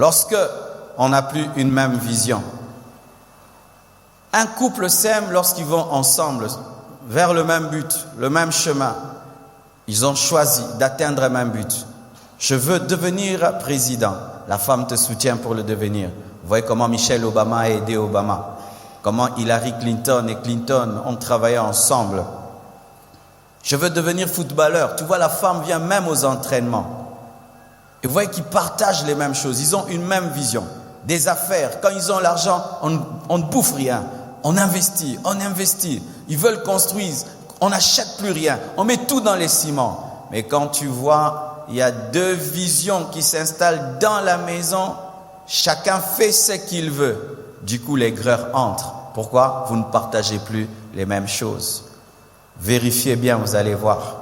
Lorsque on n'a plus une même vision. Un couple s'aime lorsqu'ils vont ensemble vers le même but, le même chemin. Ils ont choisi d'atteindre un même but. Je veux devenir président. La femme te soutient pour le devenir. Vous voyez comment Michelle Obama a aidé Obama. Comment Hillary Clinton et Clinton ont travaillé ensemble. Je veux devenir footballeur. Tu vois, la femme vient même aux entraînements. Et vous voyez qu'ils partagent les mêmes choses. Ils ont une même vision. Des affaires. Quand ils ont l'argent, on ne bouffe rien. On investit. Ils veulent construire. On n'achète plus rien. On met tout dans les ciments. Mais quand tu vois, il y a deux visions qui s'installent dans la maison. Chacun fait ce qu'il veut. Du coup, l'aigreur entre. Pourquoi? Vous ne partagez plus les mêmes choses. Vérifiez bien, vous allez voir.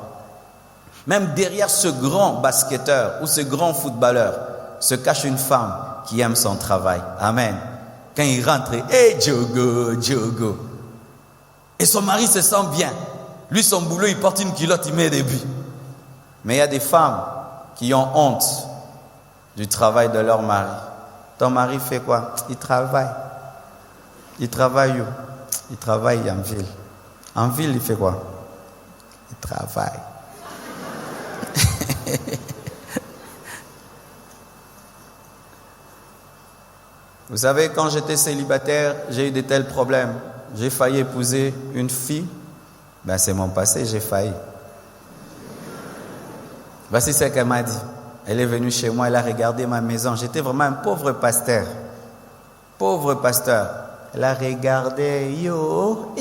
Même derrière ce grand basketteur ou ce grand footballeur se cache une femme qui aime son travail. Amen. Quand il rentre, hey Diogo, Diogo. Et son mari se sent bien. Lui, son boulot, il porte une culotte, il met des buts. Mais il y a des femmes qui ont honte du travail de leur mari. Ton mari fait quoi? Il travaille. Il travaille où? Il travaille en ville. En ville, il fait quoi? Il travaille. Vous savez, quand j'étais célibataire, j'ai eu de tels problèmes. J'ai failli épouser une fille. Ben, c'est mon passé, j'ai failli. Voici ce qu'elle m'a dit. Elle est venue chez moi, elle a regardé ma maison. J'étais vraiment un pauvre pasteur. Pauvre pasteur. Elle a regardé. Yo,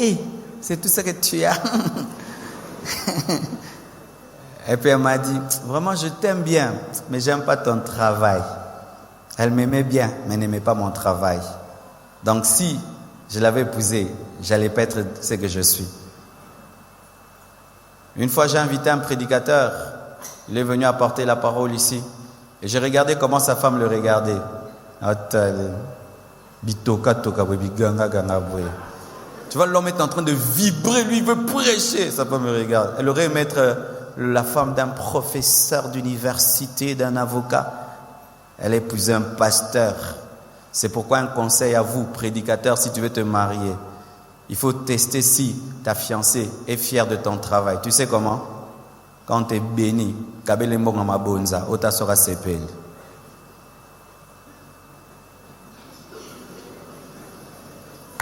c'est tout ce que tu as. Et puis elle m'a dit, vraiment je t'aime bien, mais j'aime pas ton travail. Elle m'aimait bien, mais n'aimait pas mon travail. Donc si je l'avais épousée, j'allais pas être ce que je suis. Une fois j'ai invité un prédicateur, il est venu apporter la parole ici. Et j'ai regardé comment sa femme le regardait. Tu vois, l'homme est en train de vibrer, lui il veut prêcher. Sa femme me regarde. Elle aurait aimé être la femme d'un professeur d'université, d'un avocat. Elle épousait un pasteur. C'est pourquoi un conseil à vous, prédicateur, si tu veux te marier, il faut tester si ta fiancée est fière de ton travail. Tu sais comment? Quand tu es béni, Ota sera sepel.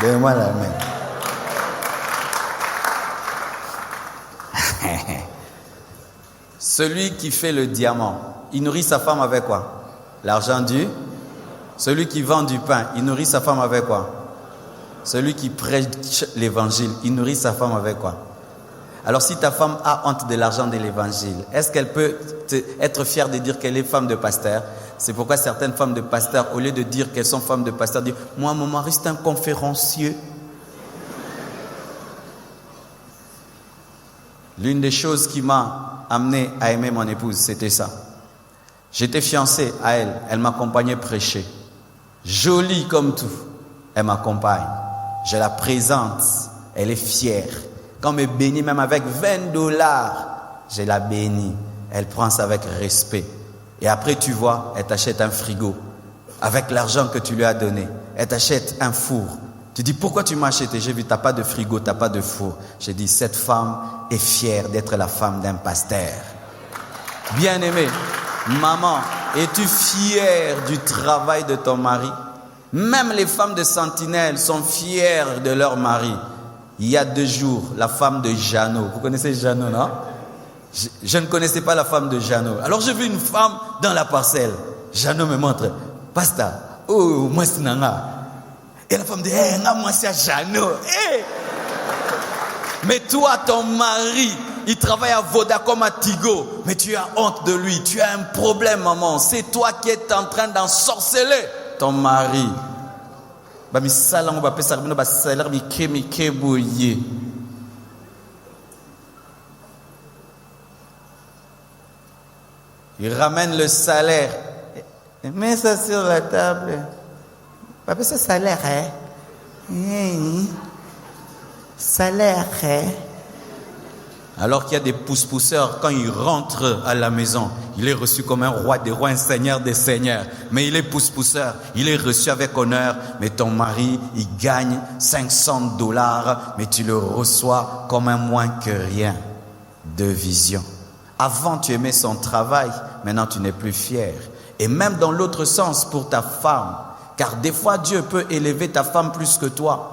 Donne-moi la main. Celui qui fait le diamant, il nourrit sa femme avec quoi? L'argent du. Celui qui vend du pain, il nourrit sa femme avec quoi? Celui qui prêche l'évangile, il nourrit sa femme avec quoi? Alors si ta femme a honte de l'argent de l'évangile, est-ce qu'elle peut être fière de dire qu'elle est femme de pasteur? C'est pourquoi certaines femmes de pasteur, au lieu de dire qu'elles sont femmes de pasteur, disent « Moi, mon mari, c'est un conférencier. » L'une des choses qui m'a amené à aimer mon épouse, c'était ça. J'étais fiancé à elle, elle m'accompagnait prêcher. Jolie comme tout, elle m'accompagne. Je la présente, elle est fière. Quand elle me bénit, même avec $20, je la bénis. Elle prend ça avec respect. Et après, tu vois, elle t'achète un frigo. Avec l'argent que tu lui as donné, elle t'achète un four. Tu dis, pourquoi tu m'as acheté? J'ai vu, tu n'as pas de frigo, tu n'as pas de four. J'ai dit, cette femme est fière d'être la femme d'un pasteur. Bien-aimé, maman, es-tu fière du travail de ton mari? Même les femmes de sentinelle sont fières de leur mari. Il y a 2 jours, la femme de Jeannot. Vous connaissez Jeannot, non? Je ne connaissais pas la femme de Jeannot. Alors j'ai vu une femme dans la parcelle. Jeannot me montre. Pasteur, oh, moi c'est Nanga. Et la femme dit, moi c'est Jeannot. Mais toi, ton mari, il travaille à Vodacom à Tigo. Mais tu as honte de lui. Tu as un problème, maman. C'est toi qui es en train d'ensorceler ton mari. Il ramène le salaire. Mets ça sur la table. Papa, c'est salaire, hein? Salaire, hein? Alors qu'il y a des pousse-pousseurs, quand ils rentrent à la maison, Il est reçu comme un roi des rois, un seigneur des seigneurs. Mais il est pousse-pousseur. Il est reçu avec honneur. Mais ton mari, il gagne $500, mais tu le reçois comme un moins que rien. Deux visions. Avant, tu aimais son travail. Maintenant, tu n'es plus fier. Et même dans l'autre sens pour ta femme. Car des fois, Dieu peut élever ta femme plus que toi.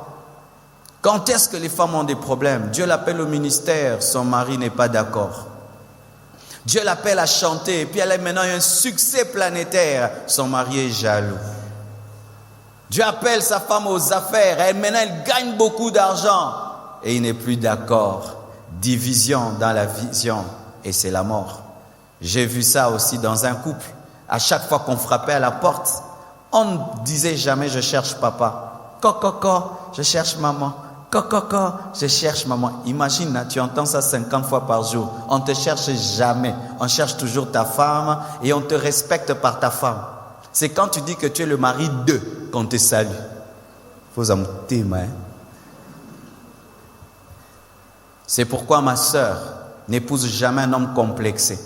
Quand est-ce que les femmes ont des problèmes? Dieu l'appelle au ministère, son mari n'est pas d'accord. Dieu l'appelle à chanter, et puis elle a maintenant un succès planétaire, son mari est jaloux. Dieu appelle sa femme aux affaires, elle maintenant elle gagne beaucoup d'argent, et il n'est plus d'accord. Division dans la vision, et c'est la mort. J'ai vu ça aussi dans un couple. À chaque fois qu'on frappait à la porte, on ne disait jamais « je cherche papa ». « Coco, je cherche maman ». Coco, je cherche maman. Imagine, tu entends ça 50 fois par jour. On ne te cherche jamais. On cherche toujours ta femme et on te respecte par ta femme. C'est quand tu dis que tu es le mari d'eux qu'on te salue. Faut amouter, hein? C'est pourquoi ma sœur, n'épouse jamais un homme complexé.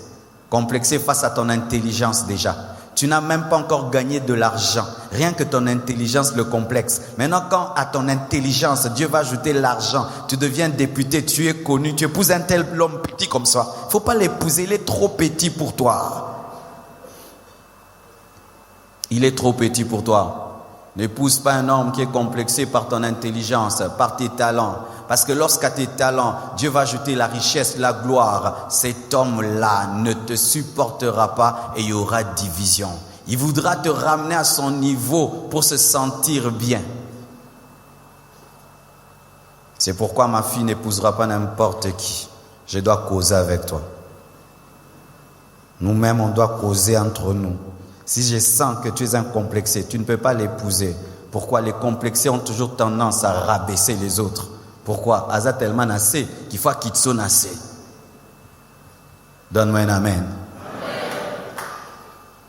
Complexé face à ton intelligence déjà. Tu n'as même pas encore gagné de l'argent. Rien que ton intelligence le complexe. Maintenant, quand à ton intelligence, Dieu va ajouter l'argent, tu deviens député, tu es connu, tu épouses un tel homme petit comme ça. Il ne faut pas l'épouser, il est trop petit pour toi. Il est trop petit pour toi. N'épouse pas un homme qui est complexé par ton intelligence, par tes talents. Parce que lorsqu'à tes talents, Dieu va ajouter la richesse, la gloire. Cet homme-là ne te supportera pas et il y aura division. Il voudra te ramener à son niveau pour se sentir bien. C'est pourquoi ma fille n'épousera pas n'importe qui. Je dois causer avec toi. Nous-mêmes, on doit causer entre nous. Si je sens que tu es un complexé, tu ne peux pas l'épouser. Pourquoi? Les complexés ont toujours tendance à rabaisser les autres. Pourquoi? Aza tellement nassé qu'il faut qu'il soit nassé. Donne-moi un amen.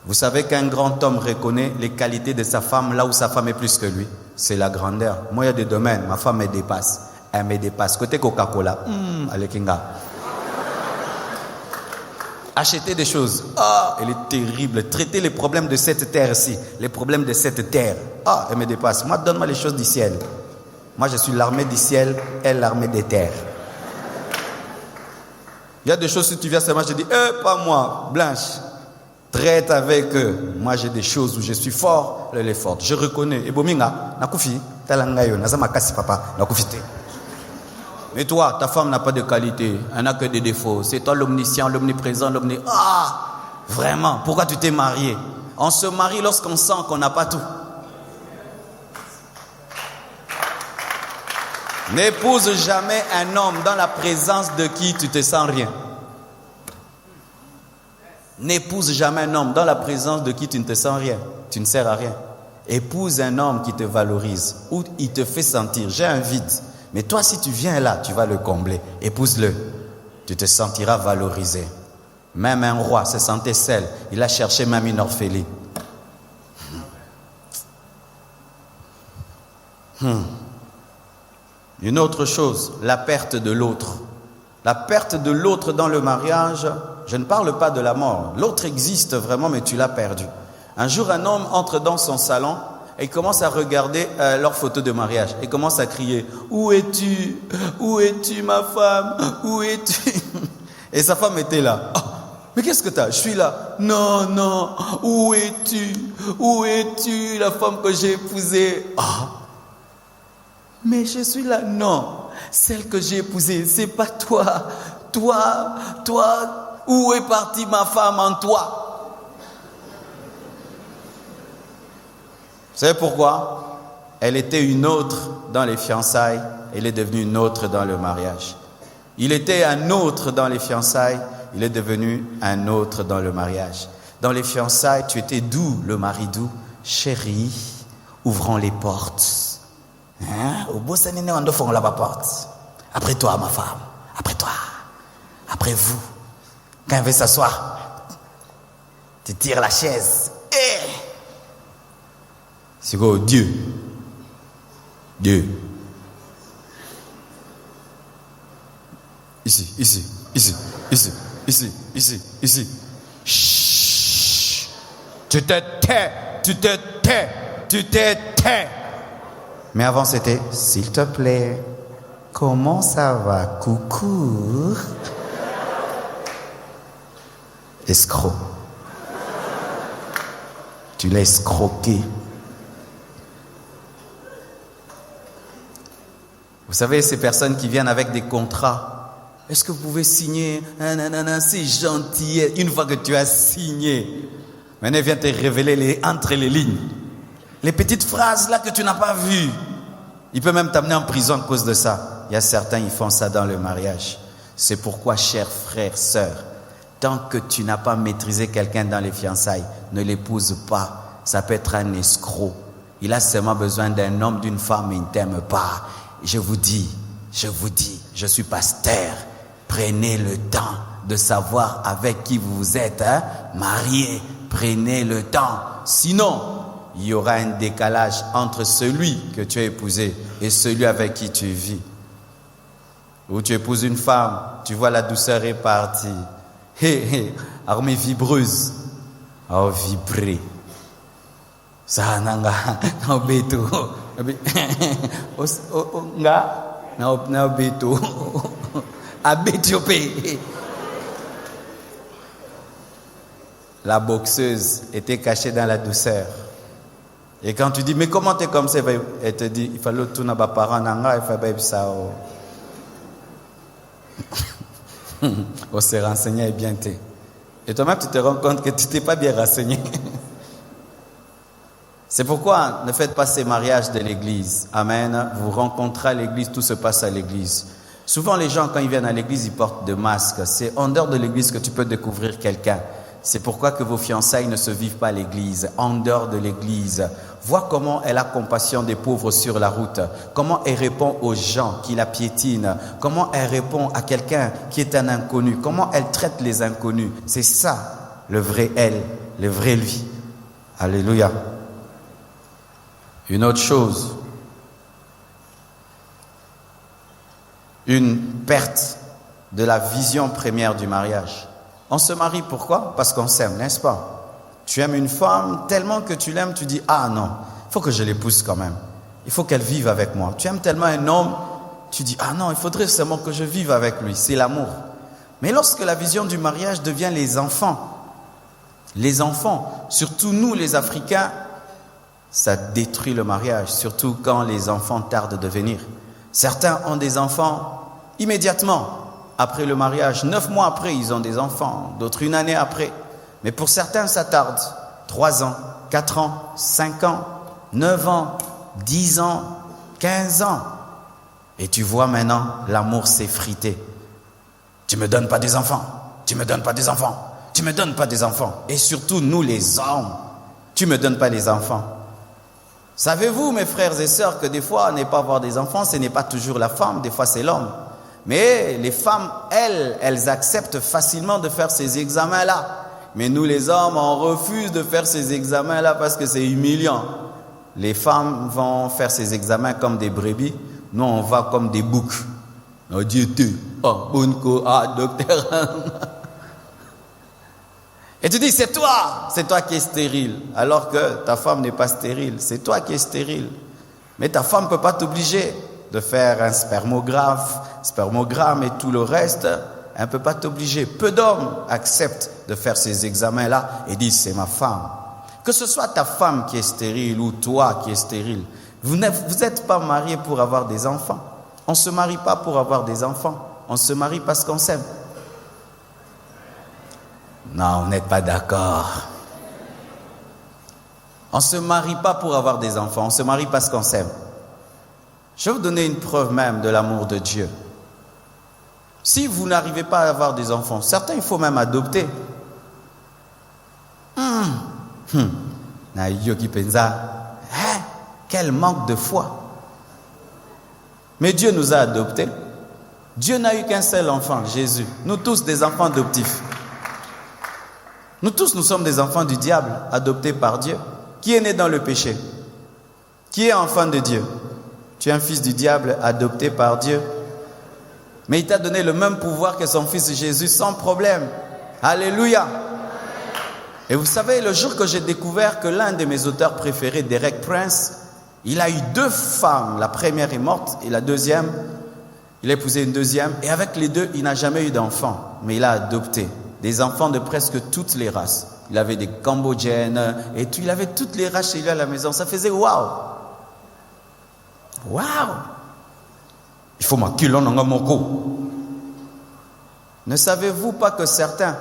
Vous savez qu'un grand homme reconnaît les qualités de sa femme là où sa femme est plus que lui. C'est la grandeur. Moi, il y a des domaines, ma femme me dépasse. Elle me dépasse. Côté Coca-Cola, allez Kinga. Acheter des choses. Elle est terrible. Traiter les problèmes de cette terre-ci. Les problèmes de cette terre. Elle me dépasse. Moi, donne-moi les choses du ciel. Moi, je suis l'armée du ciel, elle l'armée des terres. Il y a des choses, si tu viens seulement, je dis, pas moi, Blanche, traite avec eux. Moi, j'ai des choses où je suis fort, elle est forte. Je reconnais. Et Bominga, Nakoufi, Talangayo, Nazamakasi papa, Nakoufite. Mais toi, ta femme n'a pas de qualité, elle n'a que des défauts. C'est toi l'omniscient, l'omniprésent, vraiment, pourquoi tu t'es marié? On se marie lorsqu'on sent qu'on n'a pas tout. N'épouse jamais un homme dans la présence de qui tu te sens rien. N'épouse jamais un homme dans la présence de qui tu ne te sens rien. Tu ne sers à rien. Épouse un homme qui te valorise, où il te fait sentir, j'ai un vide. Mais toi, si tu viens là, tu vas le combler. Épouse-le. Tu te sentiras valorisé. Même un roi se sentait seul. Il a cherché même une orpheline. Une autre chose, la perte de l'autre. La perte de l'autre dans le mariage, je ne parle pas de la mort. L'autre existe vraiment, mais tu l'as perdu. Un jour, un homme entre dans son salon et il commence à regarder leur photo de mariage. Il commence à crier « Où es-tu? Où es-tu, ma femme? Où es-tu » Et sa femme était là. « Mais qu'est-ce que tu as? Je suis là. »« Non, où es-tu? Où es-tu, la femme que j'ai épousée? » Mais je suis là. Non, celle que j'ai épousée, c'est pas toi. Toi, où est partie ma femme en toi? Vous savez pourquoi? Elle était une autre dans les fiançailles, elle est devenue une autre dans le mariage. Il était un autre dans les fiançailles, il est devenu un autre dans le mariage. Dans les fiançailles, tu étais doux, le mari doux. Chérie, ouvrons les portes. Au bout de on doit faire la porte. Après toi, ma femme. Après toi. Après vous. Quand elle veut s'asseoir, tu tires la chaise. C'est quoi? Dieu. Ici. Chut. Tu te tais, tu te tais, tu te tais. Mais avant, c'était « S'il te plaît, comment ça va? Coucou. » Escroc. Tu l'as escroqué. Vous savez, ces personnes qui viennent avec des contrats, est-ce que vous pouvez signer? C'est gentil. Une fois que tu as signé, maintenant, il vient te révéler entre les lignes. Les petites phrases là que tu n'as pas vues. Il peut même t'amener en prison à cause de ça. Il y a certains, ils font ça dans le mariage. C'est pourquoi, chers frères, sœurs, tant que tu n'as pas maîtrisé quelqu'un dans les fiançailles, ne l'épouse pas. Ça peut être un escroc. Il a seulement besoin d'un homme, d'une femme, et il ne t'aime pas. Je vous dis, je suis pasteur. Prenez le temps de savoir avec qui vous vous êtes mariés. Prenez le temps. Sinon, il y aura un décalage entre celui que tu as épousé et celui avec qui tu vis. Ou tu épouses une femme, tu vois la douceur est partie. Armée vibreuse. Oh, vibrer. Ça nanga na beto. Na beto. Abétiopé. La boxeuse était cachée dans la douceur. Et quand tu dis, mais comment tu es comme ça? Elle te dit, il fallait tout n'avoir parent nanga, il fallait ça. On s'est renseigné et bien t'es. Et toi-même, tu te rends compte que tu t'es pas bien renseigné. C'est pourquoi ne faites pas ces mariages de l'église. Amen. Vous rencontrez à l'église, tout se passe à l'église. Souvent, les gens, quand ils viennent à l'église, ils portent des masques. C'est en dehors de l'église que tu peux découvrir quelqu'un. C'est pourquoi que vos fiançailles ne se vivent pas à l'église, en dehors de l'église. Vois comment elle a compassion des pauvres sur la route. Comment elle répond aux gens qui la piétinent. Comment elle répond à quelqu'un qui est un inconnu. Comment elle traite les inconnus. C'est ça, le vrai elle, le vrai lui. Alléluia. Une autre chose. Une perte de la vision première du mariage. On se marie pourquoi? Parce qu'on s'aime, n'est-ce pas? Tu aimes une femme tellement que tu l'aimes, tu dis « Ah non, il faut que je l'épouse quand même. Il faut qu'elle vive avec moi. » Tu aimes tellement un homme, tu dis « Ah non, il faudrait seulement que je vive avec lui. » C'est l'amour. Mais lorsque la vision du mariage devient les enfants, surtout nous les Africains, ça détruit le mariage, surtout quand les enfants tardent de venir. Certains ont des enfants immédiatement. Après le mariage, 9 mois après, ils ont des enfants, d'autres 1 année après. Mais pour certains, ça tarde. 3 ans, 4 ans, 5 ans, 9 ans, 10 ans, 15 ans. Et tu vois maintenant, l'amour s'effriter. Tu me donnes pas des enfants, tu me donnes pas des enfants, tu me donnes pas des enfants. Et surtout, nous les hommes, tu me donnes pas les enfants. Savez-vous, mes frères et sœurs, que des fois, ne pas avoir des enfants, ce n'est pas toujours la femme, des fois c'est l'homme. Mais les femmes, elles acceptent facilement de faire ces examens-là. Mais nous les hommes, on refuse de faire ces examens-là parce que c'est humiliant. Les femmes vont faire ces examens comme des brebis. Nous, on va comme des boucs. Oh Dieu, docteur. Et tu dis, c'est toi qui es stérile. Alors que ta femme n'est pas stérile. C'est toi qui es stérile. Mais ta femme ne peut pas t'obliger de faire un spermogramme et tout le reste. Elle ne peut pas t'obliger. Peu d'hommes acceptent de faire ces examens-là et disent, c'est ma femme. Que ce soit ta femme qui est stérile ou toi qui es stérile, vous n'êtes pas mariés pour avoir des enfants. On ne se marie pas pour avoir des enfants. On se marie parce qu'on s'aime. Non, vous n'êtes pas d'accord. On ne se marie pas pour avoir des enfants. On se marie parce qu'on s'aime. Je vais vous donner une preuve même de l'amour de Dieu. Si vous n'arrivez pas à avoir des enfants, certains, il faut même adopter. Quel manque de foi. Mais Dieu nous a adoptés. Dieu n'a eu qu'un seul enfant, Jésus. Nous tous des enfants adoptifs. Nous tous, nous sommes des enfants du diable, adoptés par Dieu. Qui est né dans le péché? Qui est enfant de Dieu? Tu es un fils du diable, adopté par Dieu. Mais il t'a donné le même pouvoir que son fils Jésus, sans problème. Alléluia. Et vous savez, le jour que j'ai découvert que l'un de mes auteurs préférés, Derek Prince, il a eu 2 femmes. La première est morte et la deuxième, il a épousé une deuxième. Et avec les 2, il n'a jamais eu d'enfants. Mais il a adopté des enfants de presque toutes les races. Il avait des Cambodgiennes et tout. Il avait toutes les races chez lui à la maison. Ça faisait waouh! Waouh! Il faut m'acculer en moko. Ne savez-vous pas que certains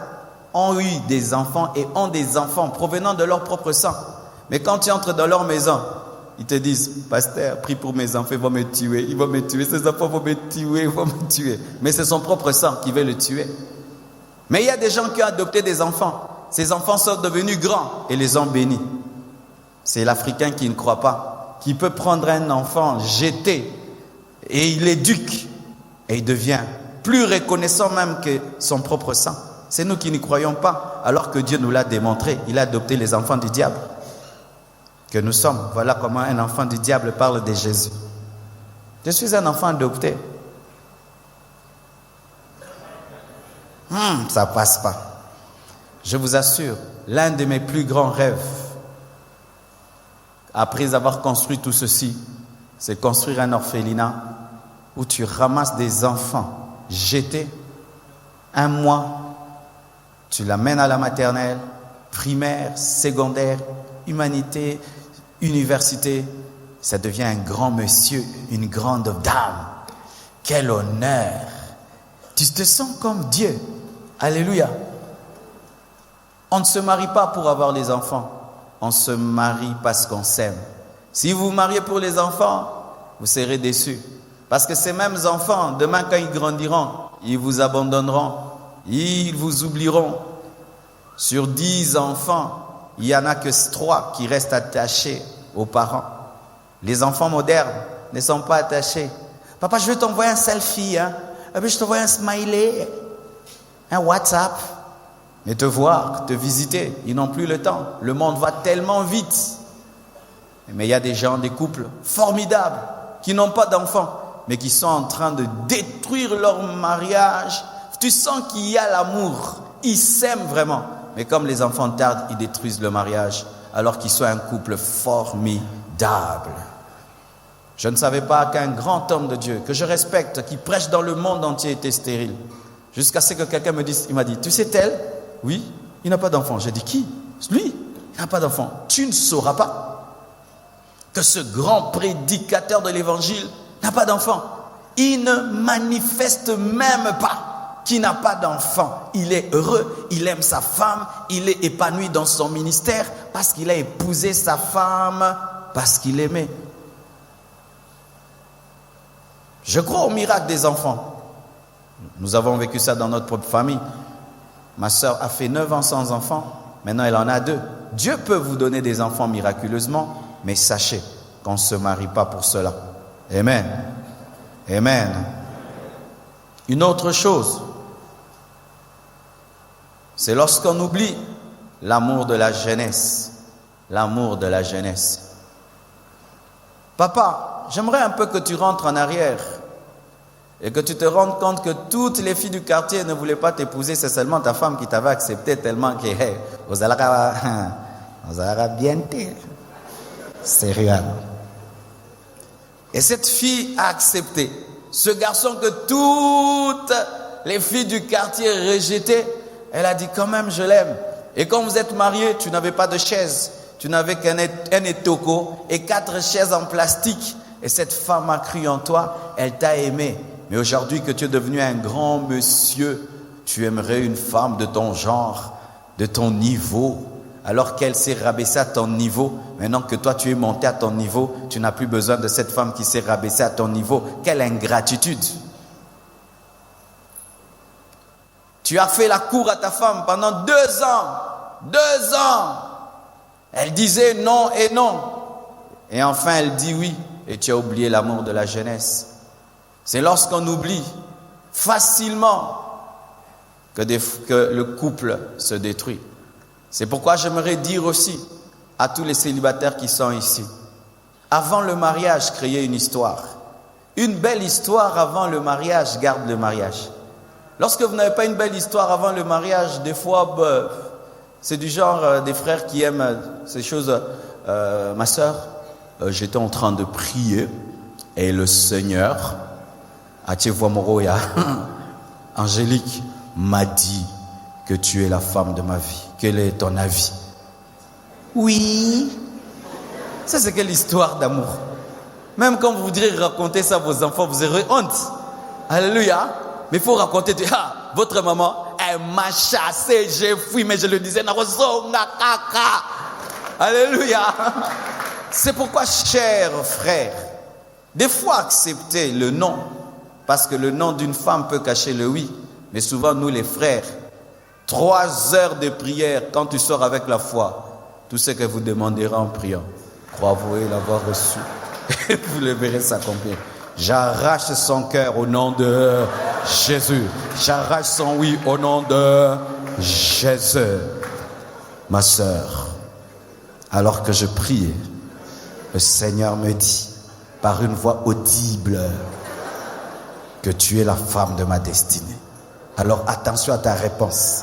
ont eu des enfants et ont des enfants provenant de leur propre sang? Mais quand tu entres dans leur maison, ils te disent, pasteur, prie pour mes enfants, ils vont me tuer, ces enfants vont me tuer. Mais c'est son propre sang qui veut le tuer. Mais il y a des gens qui ont adopté des enfants. Ces enfants sont devenus grands et les ont bénis. C'est l'Africain qui ne croit pas, qui peut prendre un enfant, jeter, et il l'éduque, et il devient plus reconnaissant même que son propre sang. C'est nous qui n'y croyons pas, alors que Dieu nous l'a démontré. Il a adopté les enfants du diable que nous sommes. Voilà comment un enfant du diable parle de Jésus. Je suis un enfant adopté. Ça passe pas. Je vous assure, l'un de mes plus grands rêves, après avoir construit tout ceci, c'est construire un orphelinat où tu ramasses des enfants jetés. Un mois, tu l'amènes à la maternelle, primaire, secondaire, humanité, université. Ça devient un grand monsieur, une grande dame. Quel honneur! Tu te sens comme Dieu. Alléluia. On ne se marie pas pour avoir les enfants. On se marie parce qu'on s'aime. Si vous vous mariez pour les enfants, vous serez déçus. Parce que ces mêmes enfants, demain quand ils grandiront, ils vous abandonneront. Ils vous oublieront. Sur 10 enfants, il n'y en a que 3 qui restent attachés aux parents. Les enfants modernes ne sont pas attachés. Papa, je vais t'envoyer un selfie. Et puis je t'envoie un smiley, un WhatsApp. Mais te voir, te visiter, ils n'ont plus le temps. Le monde va tellement vite. Mais il y a des gens, des couples formidables, qui n'ont pas d'enfants, mais qui sont en train de détruire leur mariage. Tu sens qu'il y a l'amour. Ils s'aiment vraiment. Mais comme les enfants tardent, ils détruisent le mariage, alors qu'ils sont un couple formidable. Je ne savais pas qu'un grand homme de Dieu, que je respecte, qui prêche dans le monde entier, était stérile. Jusqu'à ce que quelqu'un me dise, il m'a dit, tu sais tel? Oui, il n'a pas d'enfant. J'ai dit, qui? Lui, il n'a pas d'enfant. Tu ne sauras pas que ce grand prédicateur de l'évangile n'a pas d'enfant. Il ne manifeste même pas qu'il n'a pas d'enfant. Il est heureux, il aime sa femme, il est épanoui dans son ministère parce qu'il a épousé sa femme, parce qu'il aimait. Je crois au miracle des enfants. Nous avons vécu ça dans notre propre famille. Ma sœur a fait 9 ans sans enfants. Maintenant, elle en a 2. Dieu peut vous donner des enfants miraculeusement, mais sachez qu'on ne se marie pas pour cela. Amen. Amen. Une autre chose, c'est lorsqu'on oublie l'amour de la jeunesse. L'amour de la jeunesse. Papa, j'aimerais un peu que tu rentres en arrière et que tu te rendes compte que toutes les filles du quartier ne voulaient pas t'épouser, c'est seulement ta femme qui t'avait accepté tellement que vous allez bien sérieux. Et cette fille a accepté ce garçon que toutes les filles du quartier rejetaient. Elle a dit quand même je l'aime. Et quand vous êtes mariés, tu n'avais pas de chaise, tu n'avais qu'un étoko et 4 chaises en plastique. Et cette femme a cru en toi, elle t'a aimé. Mais aujourd'hui que tu es devenu un grand monsieur, tu aimerais une femme de ton genre, de ton niveau. Alors qu'elle s'est rabaissée à ton niveau, maintenant que toi tu es monté à ton niveau, tu n'as plus besoin de cette femme qui s'est rabaissée à ton niveau. Quelle ingratitude! Tu as fait la cour à ta femme pendant 2 ans. 2 ans! Elle disait non et non. Et enfin elle dit oui. Et tu as oublié l'amour de la jeunesse. C'est lorsqu'on oublie facilement que le couple se détruit. C'est pourquoi j'aimerais dire aussi à tous les célibataires qui sont ici, avant le mariage, créez une histoire. Une belle histoire avant le mariage garde le mariage. Lorsque vous n'avez pas une belle histoire avant le mariage, des fois, C'est du genre des frères qui aiment ces choses. Ma sœur, j'étais en train de prier et le Seigneur, Moroya, Angélique, m'a dit que tu es la femme de ma vie. Quel est ton avis? Oui. Ça, c'est quelle histoire d'amour? Même quand vous voudrez raconter ça à vos enfants, vous aurez honte. Alléluia. Mais il faut raconter, votre maman, elle m'a chassé, j'ai fui, mais je le disais, alléluia. C'est pourquoi, chers frères, des fois acceptez le non, parce que le non d'une femme peut cacher le oui. Mais souvent, nous les frères, 3 heures de prière, quand tu sors avec la foi, tout ce que vous demanderez en priant, croyez l'avoir reçu, et vous le verrez s'accomplir. J'arrache son cœur au nom de Jésus. J'arrache son oui au nom de Jésus. Ma sœur, alors que je priais, le Seigneur me dit, par une voix audible, que tu es la femme de ma destinée. Alors attention à ta réponse.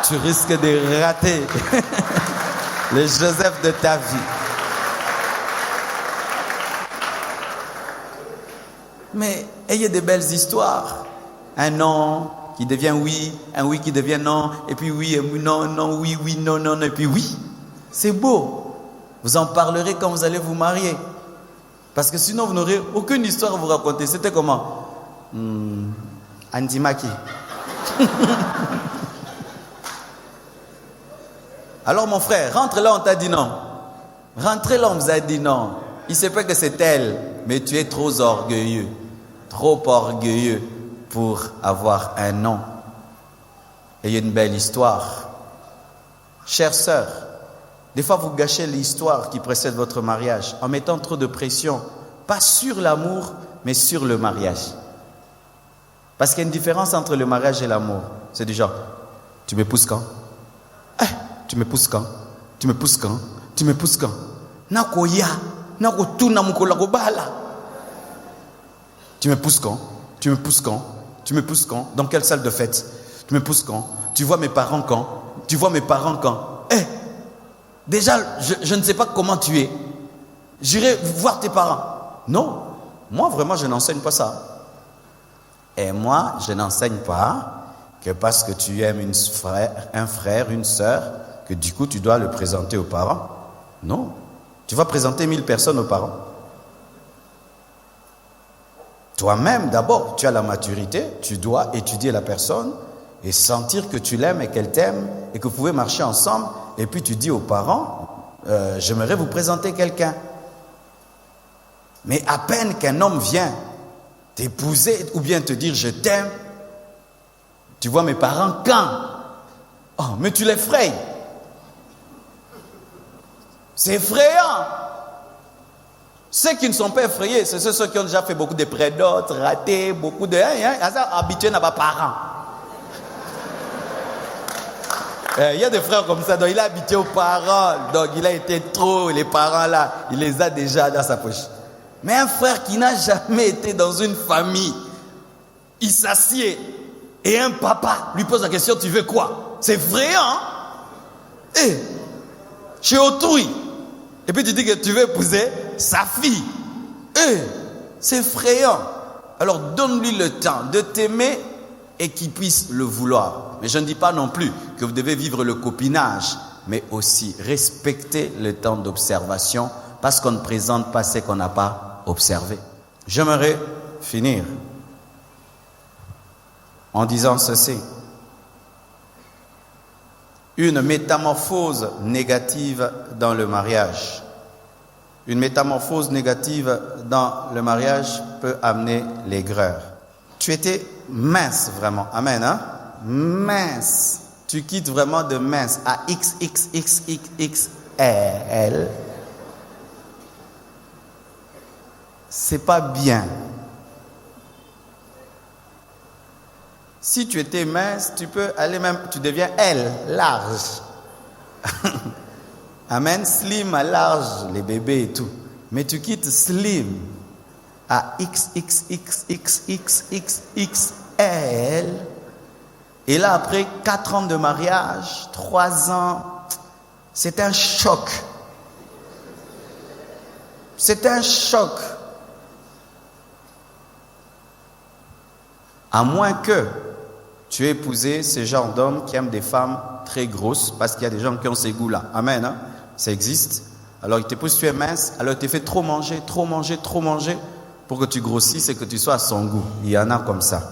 Tu risques de rater le Joseph de ta vie. Mais ayez de belles histoires. Un non qui devient oui, un oui qui devient non, et puis oui, et non, non, oui, oui, non, non, et puis oui. C'est beau. Vous en parlerez quand vous allez vous marier. Parce que sinon, vous n'aurez aucune histoire à vous raconter. C'était comment? Andy Maki. Alors mon frère, rentre là, on t'a dit non. Rentrez là, on vous a dit non. Il se peut que c'est elle, mais tu es trop orgueilleux. Trop orgueilleux pour avoir un non. Ayez une belle histoire. Chère sœur, des fois vous gâchez l'histoire qui précède votre mariage en mettant trop de pression, pas sur l'amour, mais sur le mariage. Parce qu'il y a une différence entre le mariage et l'amour. C'est du genre, tu m'épouses quand? Tu m'épouses quand? Tu m'épouses quand? Tu m'épouses quand? Nakoya, nakotuna mukola kobala. Tu m'épouses quand? Tu m'épouses quand? Tu m'épouses quand? Dans quelle salle de fête? Tu m'épouses quand? Tu vois mes parents quand? Tu vois mes parents quand? Déjà, je ne sais pas comment tu es. J'irai voir tes parents. Non, moi vraiment je n'enseigne pas ça. Et moi, je n'enseigne pas que parce que tu aimes un frère, une sœur, que du coup tu dois le présenter aux parents. Non, tu vas présenter 1000 personnes aux parents. Toi-même, d'abord, tu as la maturité, tu dois étudier la personne et sentir que tu l'aimes et qu'elle t'aime et que vous pouvez marcher ensemble. Et puis tu dis aux parents, j'aimerais vous présenter quelqu'un. Mais à peine qu'un homme vient t'épouser ou bien te dire je t'aime, tu vois mes parents quand? Oh, mais tu l'effraies. C'est effrayant. Ceux qui ne sont pas effrayés, c'est ceux qui ont déjà fait beaucoup de près d'autres, ratés, beaucoup de... habitués à pas parents. Il y a des frères comme ça, donc il est habitué aux parents, donc il a été trop, les parents là, il les a déjà dans sa poche. Mais un frère qui n'a jamais été dans une famille, il s'assied et un papa lui pose la question, tu veux quoi? C'est effrayant. Chez autrui. Et puis tu dis que tu veux épouser sa fille. C'est effrayant. Alors donne-lui le temps de t'aimer et qu'il puisse le vouloir. Mais je ne dis pas non plus que vous devez vivre le copinage, mais aussi respecter le temps d'observation parce qu'on ne présente pas ce qu'on n'a pas observé. J'aimerais finir en disant ceci. Une métamorphose négative dans le mariage. Une métamorphose négative dans le mariage peut amener l'aigreur. Tu étais mince vraiment, amen, hein? Mince. Tu quittes vraiment de mince à XXXXXL. C'est pas bien. Si tu étais mince, tu peux aller même, tu deviens L, large. Amen, slim à large, les bébés et tout. Mais tu quittes slim à XXXXXXXL. Et là, après 4 ans de mariage, 3 ans, c'est un choc. C'est un choc. À moins que tu aies épousé ce genre d'homme qui aime des femmes très grosses, parce qu'il y a des gens qui ont ces goûts-là. Amen, hein? Ça existe. Alors il t'épouse, tu es mince, alors il te fait trop manger, pour que tu grossisses et que tu sois à son goût. Il y en a comme ça.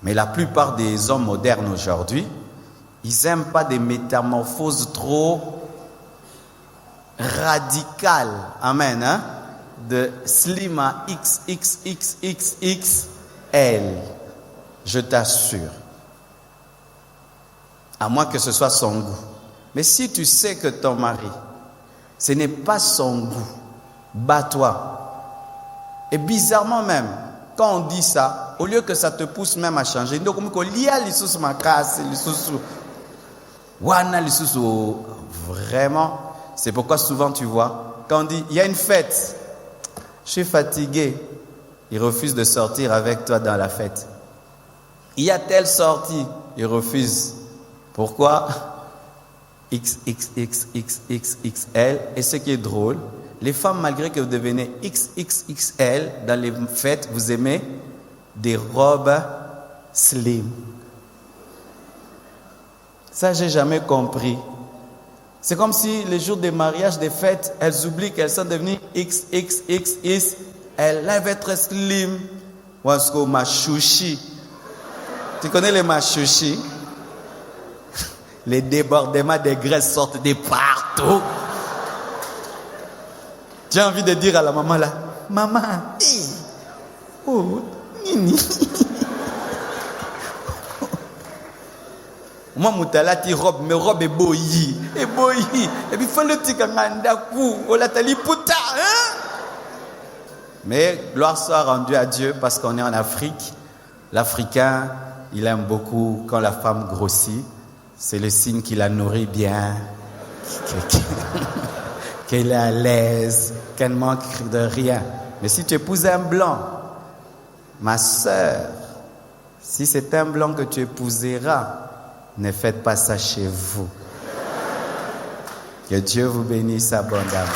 Mais la plupart des hommes modernes aujourd'hui, ils n'aiment pas des métamorphoses trop radicales. Amen, hein? De slim à XXXXXL. Je t'assure. À moins que ce soit son goût. Mais si tu sais que ton mari, ce n'est pas son goût, bats-toi. Et bizarrement même, quand on dit ça, au lieu que ça te pousse même à changer, vraiment, c'est pourquoi souvent tu vois, quand on dit, il y a une fête, je suis fatigué, il refuse de sortir avec toi dans la fête. Il y a telle sortie, il refuse. Pourquoi? XXXXXL. Et ce qui est drôle, les femmes, malgré que vous devenez XXXL, dans les fêtes, vous aimez des robes slim. Ça, j'ai jamais compris. C'est comme si les jours des mariages, des fêtes, elles oublient qu'elles sont devenues XXXXL. Là, elles vont être slim. Ou machouchi. Tu connais les machouchis? Les débordements des graisses sortent de partout. Tu as envie de dire à la maman là, maman, oh, nini. Moi, moutala ti robe, mes robes est boyi. Et puis, il faut le tika mandaku. On l'a tali puta, hein? Mais gloire soit rendue à Dieu parce qu'on est en Afrique. L'Africain, il aime beaucoup quand la femme grossit. C'est le signe qu'il la nourrit bien, qu'elle est à l'aise, qu'elle ne manque de rien. Mais si tu épouses un blanc, ma sœur, si c'est un blanc que tu épouseras, ne faites pas ça chez vous. Que Dieu vous bénisse abondamment.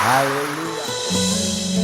Alléluia.